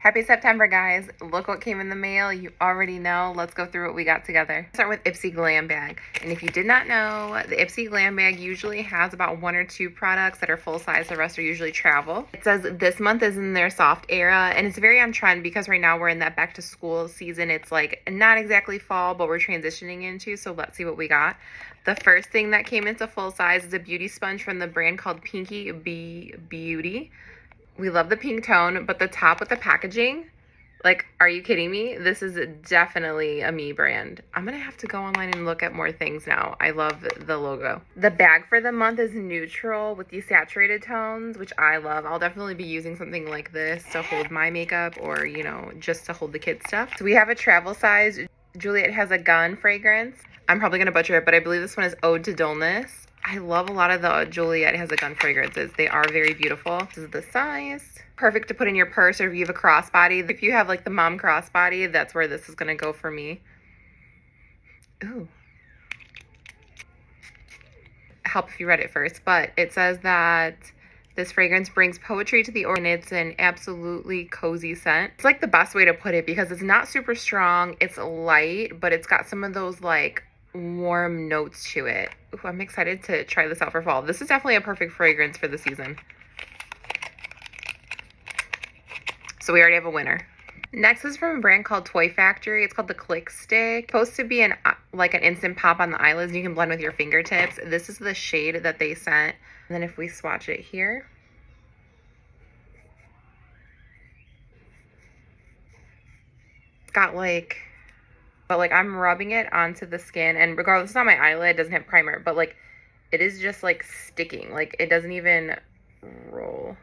Happy September, guys. Look what came in the mail. You already know. Let's go through what we got together. Start with Ipsy Glambag. And if you did not know, the Ipsy Glambag usually has about 1 or 2 products that are full size. The rest are usually travel. It says this month is in their soft era, and it's very on trend because right now we're in that back to school season. It's like not exactly fall, but we're transitioning into, so let's see what we got. The first thing that came into full size is a beauty sponge from the brand called Pinky Bee Beauty. We love the pink tone, but the top with the packaging, like, are you kidding me? This is definitely a me brand. I'm gonna have to go online and look at more things now. I love the logo. The bag for the month is neutral with desaturated tones, which I love. I'll definitely be using something like this to hold my makeup or, you know, just to hold the kids' stuff. So we have a travel size. Juliet has a gun fragrance. I'm probably gonna butcher it, but I believe this one is Ode to Dullness. I love a lot of the Juliet has a gun fragrances. They are very beautiful. This is the size. Perfect to put in your purse or if you have a crossbody. If you have like the mom crossbody, that's where this is gonna go for me. Ooh. Help if you read it first, but it says that this fragrance brings poetry to the and it's an absolutely cozy scent. It's like the best way to put it because it's not super strong. It's light, but it's got some of those like warm notes to it. Ooh, I'm excited to try this out for fall. This is definitely a perfect fragrance for the season. So we already have a winner. Next is from a brand called Toy Factory. It's called the Click Stick. It's supposed to be an instant pop on the eyelids. You can blend with your fingertips. This is the shade that they sent. And then if we swatch it here, it's got like, but like I'm rubbing it onto the skin, and regardless, it's not my eyelid, it doesn't have primer, but like it is just like sticking, like it doesn't even roll.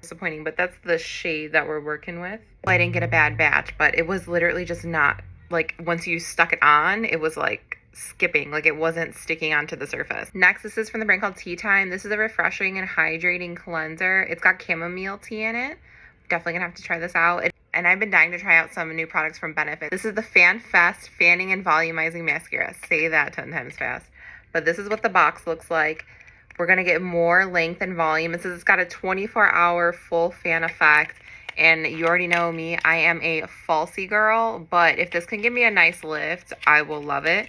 Disappointing, but that's the shade that we're working with. I didn't get a bad batch, but it was literally just not like once you stuck it on, it was like skipping, like it wasn't sticking onto the surface. Next, this is from the brand called Tea Time. This is a refreshing and hydrating cleanser. It's got chamomile tea in it. Definitely gonna have to try this out. And I've been dying to try out some new products from Benefit. This is the Fan Fest Fanning and Volumizing Mascara. Say that 10 times fast. But this is what the box looks like. We're gonna get more length and volume. It says it's got a 24-hour full fan effect. And you already know me, I am a falsy girl, but if this can give me a nice lift, I will love it.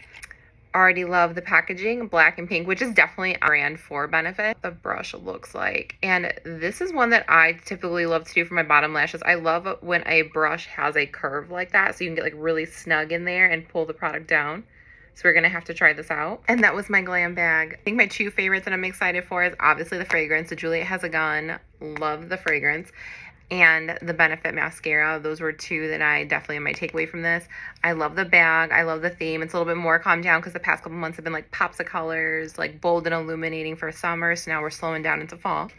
Already love the packaging, black and pink, which is definitely a brand for Benefit. The brush looks like, and this is one that I typically love to do for my bottom lashes. I love when a brush has a curve like that, so you can get like really snug in there and pull the product down. So we're gonna have to try this out. And that was my glam bag. I think my 2 favorites that I'm excited for is obviously the fragrance. So Juliet has a gun, love the fragrance. And the Benefit mascara. Those were 2 that I definitely might take away from this. I love the bag. I love the theme. It's a little bit more calmed down because the past couple months have been like pops of colors, like bold and illuminating for summer. So now we're slowing down into fall.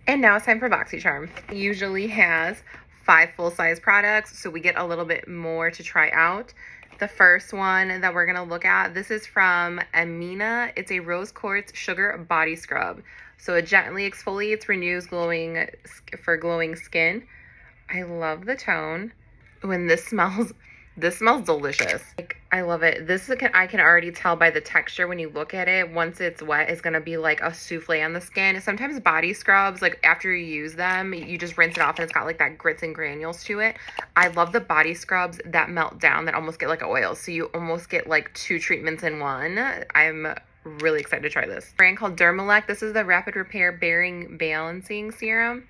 And now it's time for BoxyCharm. It usually has 5 full-size products, so we get a little bit more to try out. The first one that we're going to look at, this is from Amina. It's a rose quartz sugar body scrub. So it gently exfoliates, renews for glowing skin. I love the tone. When this smells delicious. Like, I love it. I can already tell by the texture when you look at it. Once it's wet, it's going to be like a souffle on the skin. Sometimes body scrubs, like after you use them, you just rinse it off and it's got like that grits and granules to it. I love the body scrubs that melt down, that almost get like oil. So you almost get like 2 treatments in one. I'm really excited to try this. Brand called Dermalect. This is the Rapid Repair Bearing Balancing Serum.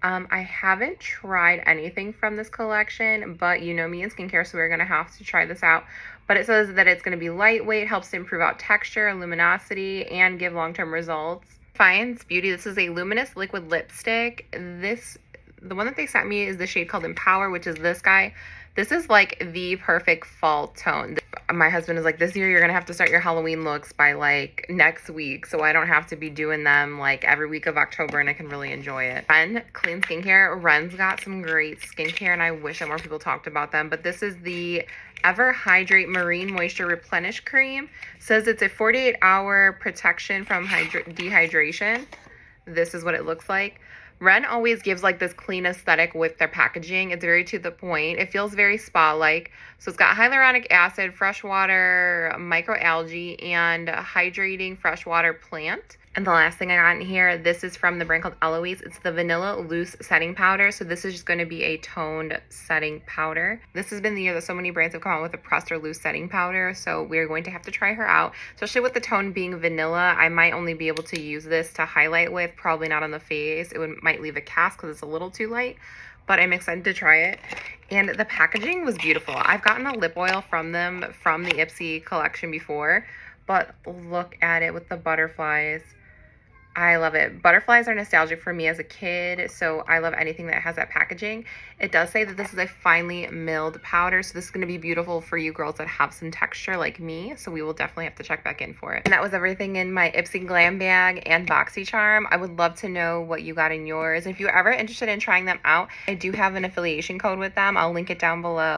I haven't tried anything from this collection, but you know me in skincare, so we're going to have to try this out. But it says that it's going to be lightweight, helps to improve out texture, luminosity, and give long-term results. Defiance Beauty. This is a luminous liquid lipstick. The one that they sent me is the shade called Empower, which is this guy. This is like the perfect fall tone. My husband is like, this year you're going to have to start your Halloween looks by like next week. So I don't have to be doing them like every week of October and I can really enjoy it. Ren Clean Skincare. Ren's got some great skincare and I wish that more people talked about them. But this is the Ever Hydrate Marine Moisture Replenish Cream. Says it's a 48-hour protection from dehydration. This is what it looks like. Ren always gives like this clean aesthetic with their packaging. It's very to the point. It feels very spa-like. So it's got hyaluronic acid, fresh water, microalgae, and hydrating freshwater plant. And the last thing I got in here, this is from the brand called Eloise. It's the Vanilla Loose Setting Powder. So this is just going to be a toned setting powder. This has been the year that so many brands have come out with a pressed or loose setting powder. So we're going to have to try her out. Especially with the tone being vanilla, I might only be able to use this to highlight with, probably not on the face. Might leave a cast because it's a little too light. But I'm excited to try it. And the packaging was beautiful. I've gotten a lip oil from them from the Ipsy collection before. But look at it with the butterflies. I love it. Butterflies are nostalgic for me as a kid, so I love anything that has that packaging. It does say that this is a finely milled powder, so this is going to be beautiful for you girls that have some texture like me, so we will definitely have to check back in for it. And that was everything in my Ipsy Glam Bag and BoxyCharm. I would love to know what you got in yours. If you're ever interested in trying them out, I do have an affiliation code with them. I'll link it down below.